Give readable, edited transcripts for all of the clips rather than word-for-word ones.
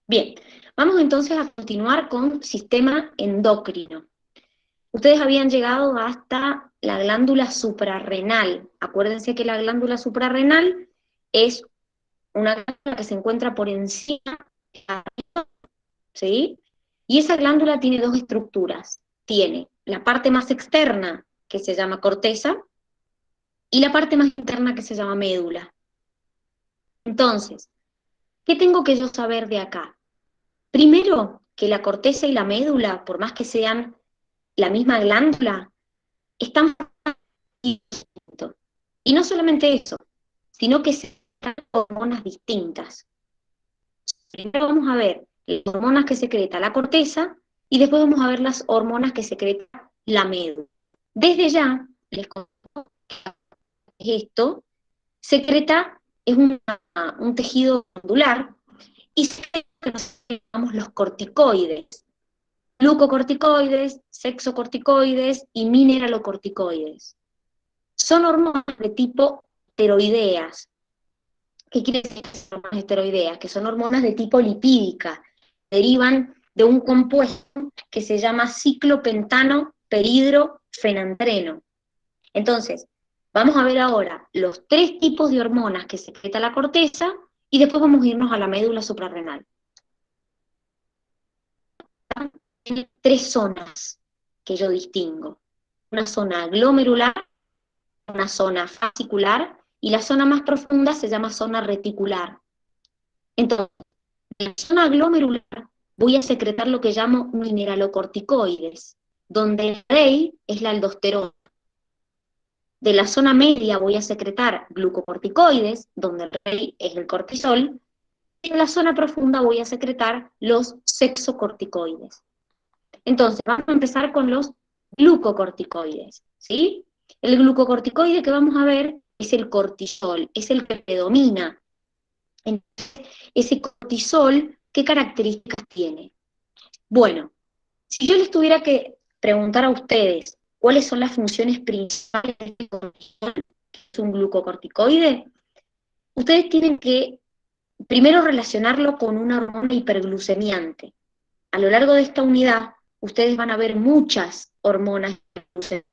Bien, vamos entonces a continuar con sistema endocrino. Ustedes habían llegado hasta la glándula suprarrenal. Acuérdense que la glándula suprarrenal es una glándula que se encuentra por encima, ¿sí? Y esa glándula tiene dos estructuras. Tiene la parte más externa, que se llama corteza, y la parte más interna, que se llama médula. Entonces, ¿qué tengo que yo saber de acá? Primero, que la corteza y la médula, por más que sean la misma glándula, están distintos. Y no solamente eso, sino que se tratan de hormonas distintas. Primero vamos a ver las hormonas que secreta la corteza y después vamos a ver las hormonas que secreta la médula. Desde ya, les conto esto, secreta es un tejido glandular y secreta que nosotros llamamos los corticoides. Glucocorticoides, sexocorticoides y mineralocorticoides. Son hormonas de tipo esteroideas. ¿Qué quiere decir que son hormonas esteroideas? Que son hormonas de tipo lipídica. Derivan de un compuesto que se llama ciclopentano perhidrofenantreno. Entonces, vamos a ver ahora los tres tipos de hormonas que secreta la corteza y después vamos a irnos a la médula suprarrenal. Tiene tres zonas que yo distingo. Una zona glomerular, una zona fascicular y la zona más profunda se llama zona reticular. Entonces, en la zona glomerular voy a secretar lo que llamo mineralocorticoides, donde el rey es la aldosterona. De la zona media voy a secretar glucocorticoides, donde el rey es el cortisol, y en la zona profunda voy a secretar los sexocorticoides. Entonces, vamos a empezar con los glucocorticoides, ¿sí? El glucocorticoide que vamos a ver es el cortisol, es el que predomina. Entonces, ese cortisol, ¿qué características tiene? Bueno, si yo les tuviera que preguntar a ustedes cuáles son las funciones principales de este cortisol, que es un glucocorticoide, ustedes tienen que primero relacionarlo con una hormona hiperglucemiante. A lo largo de esta unidad, ustedes van a ver muchas hormonas hiperglucemiantes.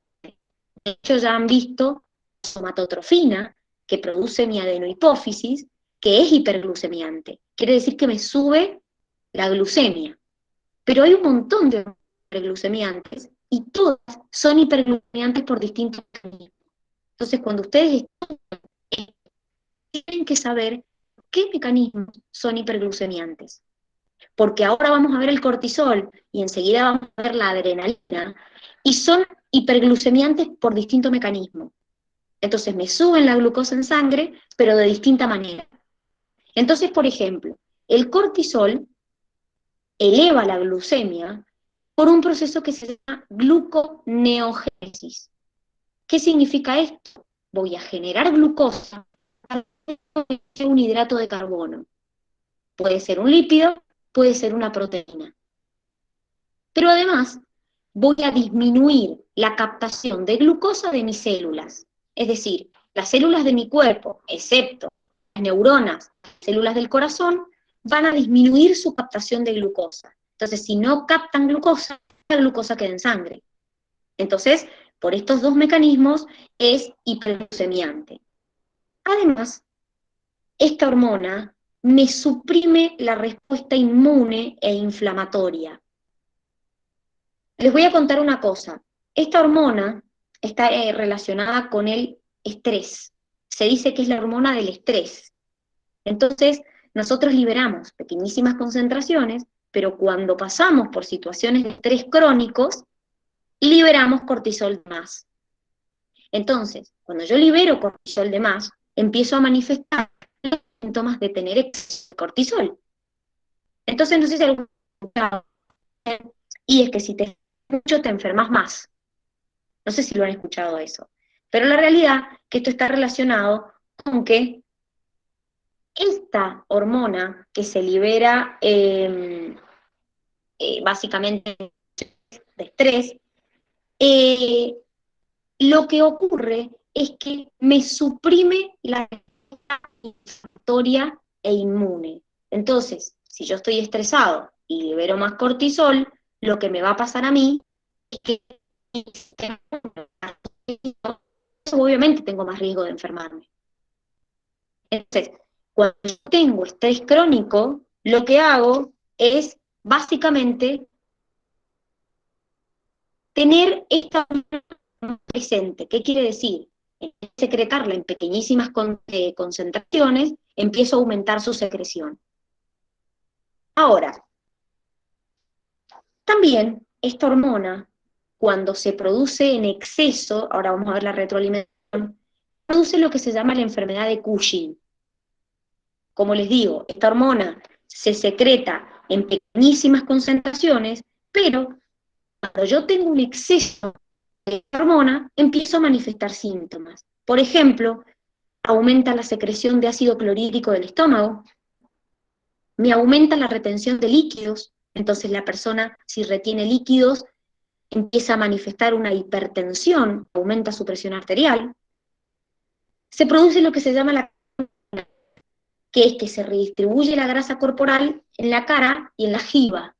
De hecho, ya han visto somatotrofina, que produce mi adenohipófisis, que es hiperglucemiante. Quiere decir que me sube la glucemia. Pero hay un montón de hiperglucemiantes y todas son hiperglucemiantes por distintos mecanismos. Entonces, cuando ustedes tienen que saber qué mecanismos son hiperglucemiantes. Porque ahora vamos a ver el cortisol y enseguida vamos a ver la adrenalina, y son hiperglucemiantes por distintos mecanismos. Entonces me suben la glucosa en sangre, pero de distinta manera. Entonces, por ejemplo, el cortisol eleva la glucemia por un proceso que se llama gluconeogénesis. ¿Qué significa esto? Voy a generar glucosa, un hidrato de carbono. Puede ser un lípido, puede ser una proteína. Pero además, voy a disminuir la captación de glucosa de mis células. Es decir, las células de mi cuerpo, excepto las neuronas, células del corazón, van a disminuir su captación de glucosa. Entonces, si no captan glucosa, la glucosa queda en sangre. Entonces, por estos dos mecanismos es hiperglucemiante. Además, esta hormona me suprime la respuesta inmune e inflamatoria. Les voy a contar una cosa. Esta hormona está relacionada con el estrés. Se dice que es la hormona del estrés. Entonces, nosotros liberamos pequeñísimas concentraciones, pero cuando pasamos por situaciones de estrés crónicos, liberamos cortisol de más. Entonces, cuando yo libero cortisol de más, empiezo a manifestar síntomas de tener exceso de cortisol. Entonces, no sé si algún... Y es que si te mucho te enfermas más. No sé si lo han escuchado eso. Pero la realidad es que esto está relacionado con que esta hormona que se libera básicamente de estrés, eh, lo que ocurre es que me suprime la respuesta inflamatoria e inmune. Entonces, si yo estoy estresado y libero más cortisol, lo que me va a pasar a mí es que obviamente tengo más riesgo de enfermarme. Entonces, cuando yo tengo estrés crónico, lo que hago es básicamente tener esta presente. ¿Qué quiere decir? En vez de secretarla en pequeñísimas concentraciones, empiezo a aumentar su secreción. Ahora, también esta hormona, cuando se produce en exceso, ahora vamos a ver la retroalimentación, produce lo que se llama la enfermedad de Cushing. Como les digo, esta hormona se secreta en pequeñísimas concentraciones, pero cuando yo tengo un exceso de esta hormona, empiezo a manifestar síntomas. Por ejemplo, aumenta la secreción de ácido clorhídrico del estómago, me aumenta la retención de líquidos, entonces la persona, si retiene líquidos, empieza a manifestar una hipertensión, aumenta su presión arterial, se produce lo que se llama la, que es que se redistribuye la grasa corporal en la cara y en la jiba.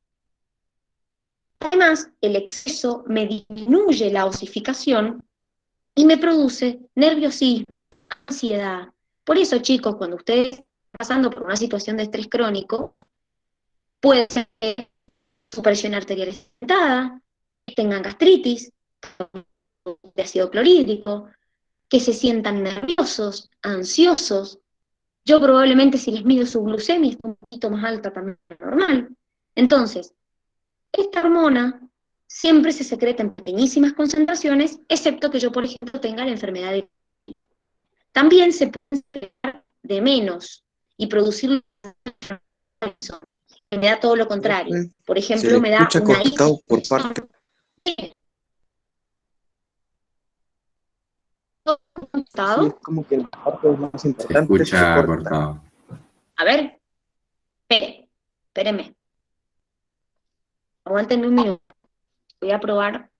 Además, el exceso me disminuye la osificación y me produce nerviosismo, ansiedad. Por eso, chicos, cuando ustedes están pasando por una situación de estrés crónico, puede ser que su presión arterial esté aumentada, que tengan gastritis, de ácido clorhídrico, que se sientan nerviosos, ansiosos. Yo probablemente si les mido su glucemia está un poquito más alta también de lo normal. Entonces, esta hormona siempre se secreta en pequeñísimas concentraciones, excepto que yo, por ejemplo, tenga la enfermedad de... También se puede secretar de menos y producir que me da todo lo contrario. Por Se le ejemplo, me da escucha una cortado por parte. Sí, es como que la parte más Se importante se escucha corta. cortado. A ver, espérenme. Aguántenme un minuto. Voy a probar.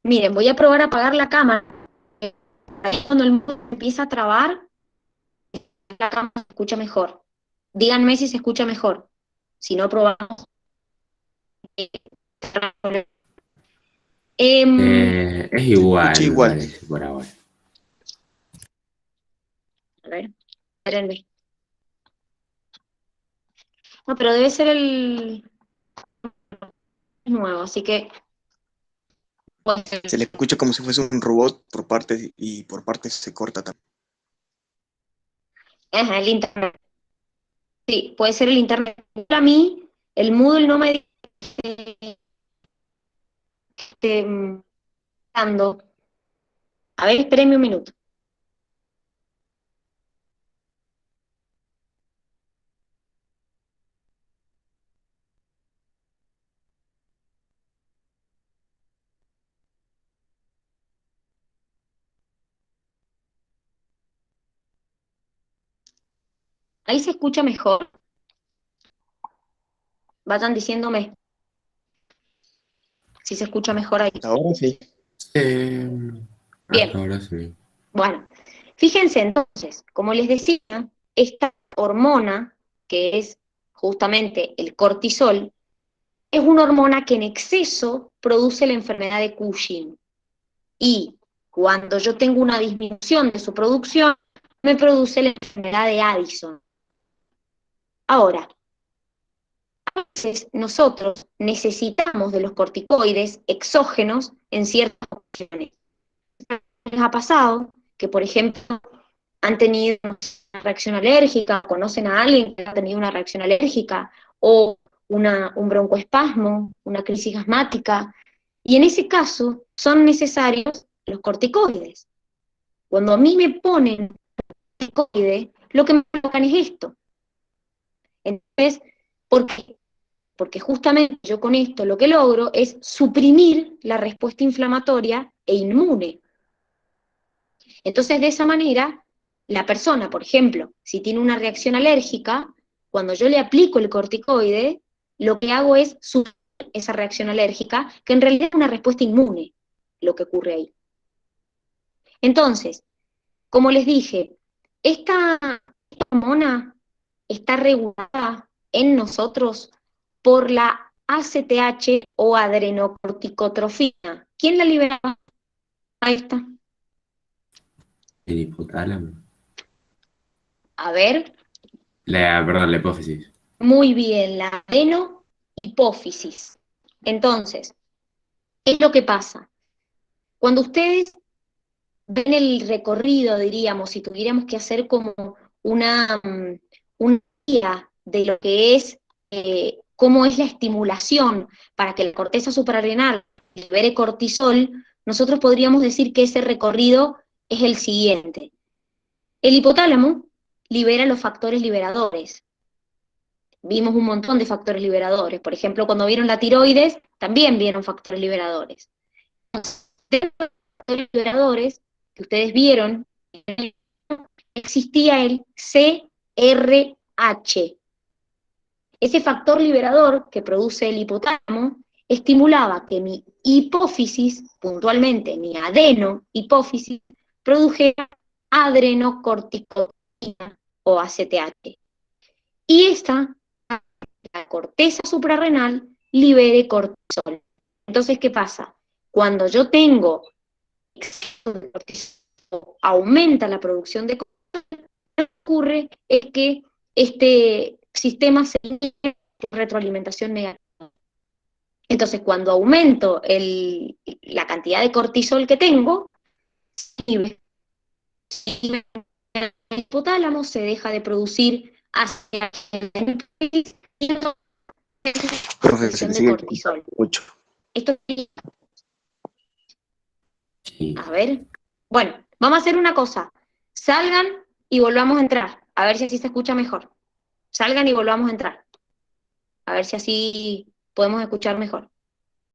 Miren, voy a probar a apagar la cámara. Cuando el mundo empieza a trabar, la cámara se escucha mejor. Díganme si se escucha mejor. Si no, probamos. Es Se escucha igual, me igual. parece, por ahora. A ver, espérenme. No, pero debe ser el nuevo, así que... Se le escucha como si fuese un robot por partes y por partes se corta también. Ajá, el internet. Sí, puede ser el internet. A mí, el Moodle no me dice dando. A ver, espérenme un minuto. Ahí se escucha mejor. Vayan diciéndome si se escucha mejor ahí. Ahora sí. Hasta Bien, ahora sí. bueno. Fíjense entonces, como les decía, esta hormona, que es justamente el cortisol, es una hormona que en exceso produce la enfermedad de Cushing. Y cuando yo tengo una disminución de su producción, me produce la enfermedad de Addison. Ahora, a veces nosotros necesitamos de los corticoides exógenos en ciertas ocasiones. ¿Les ha pasado que, por ejemplo, han tenido una reacción alérgica, conocen a alguien que ha tenido una reacción alérgica, o un broncoespasmo, una crisis asmática? Y en ese caso son necesarios los corticoides. Cuando a mí me ponen corticoides, lo que me provocan es esto. Entonces, ¿por qué? Porque justamente yo con esto lo que logro es suprimir la respuesta inflamatoria e inmune. Entonces, de esa manera, la persona, por ejemplo, si tiene una reacción alérgica, cuando yo le aplico el corticoide, lo que hago es suprimir esa reacción alérgica, que en realidad es una respuesta inmune, lo que ocurre ahí. Entonces, Como les dije, esta hormona está regulada en nosotros por la ACTH o adrenocorticotrofina. ¿Quién la liberaba? Ahí está. El hipotálamo. A ver, Perdón, la hipófisis. muy bien, la adenohipófisis. Entonces, ¿qué es lo que pasa? Cuando ustedes ven el recorrido, diríamos, si tuviéramos que hacer como una guía de lo que es, cómo es la estimulación para que la corteza suprarrenal libere cortisol, nosotros podríamos decir que ese recorrido es el siguiente. El hipotálamo libera los factores liberadores. Vimos un montón de factores liberadores. Por ejemplo, cuando vieron la tiroides, también vieron factores liberadores. De los factores liberadores que ustedes vieron, existía el CRH. Ese factor liberador que produce el hipotálamo estimulaba que mi hipófisis, puntualmente mi adenohipófisis, produjera adrenocorticotina o ACTH. Y esta, la corteza suprarrenal, libere cortisol. Entonces, ¿qué pasa? Cuando yo tengo exceso de cortisol, aumenta la producción de cortisol, lo que ocurre es que este sistema se inicia por retroalimentación negativa. Entonces, cuando aumento la cantidad de cortisol que tengo, el hipotálamo se deja de producir hacia Profe, se le de sigue cortisol. mucho. Esto, Sí. a ver, bueno, vamos a hacer una cosa. Salgan y volvamos a entrar. A ver si así se escucha mejor. Salgan y volvamos a entrar. A ver si así podemos escuchar mejor.